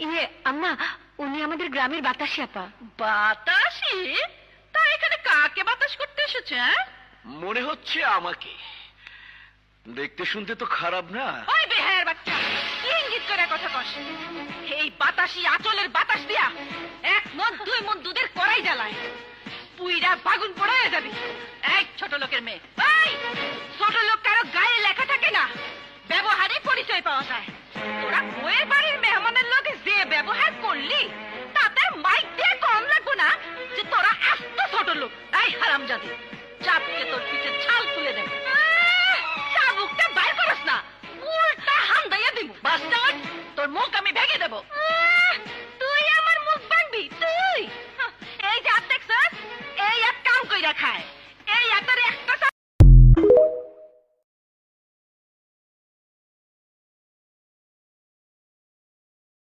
ইয়ে আম্মা, উনি আমাদের গ্রামের বাতাসি আপা। বাতাসি? তা এখানে কাকে বাতাস করতে এসেছে? মনে হচ্ছে আমাকে। দেখতে শুনতে তো খারাপ না। ওই বেহায়ের বাচ্চা, কি ইঙ্গিত করে কথা কস? এই বাতাসি আঁচলের বাতাস দিয়া 1 মণ 2 মণ দুধের কড়াই জ্বালায়, পুইরা বাগুন পোড়ায় যাবি। এই ছোট লোকের মেয়ে, এই ছোট লোক কারো গায়ে লেখা থাকে না, ব্যবহারে পরিচয় পাওয়া যায়। তোরা বইয়ের বাড়ির মেহমান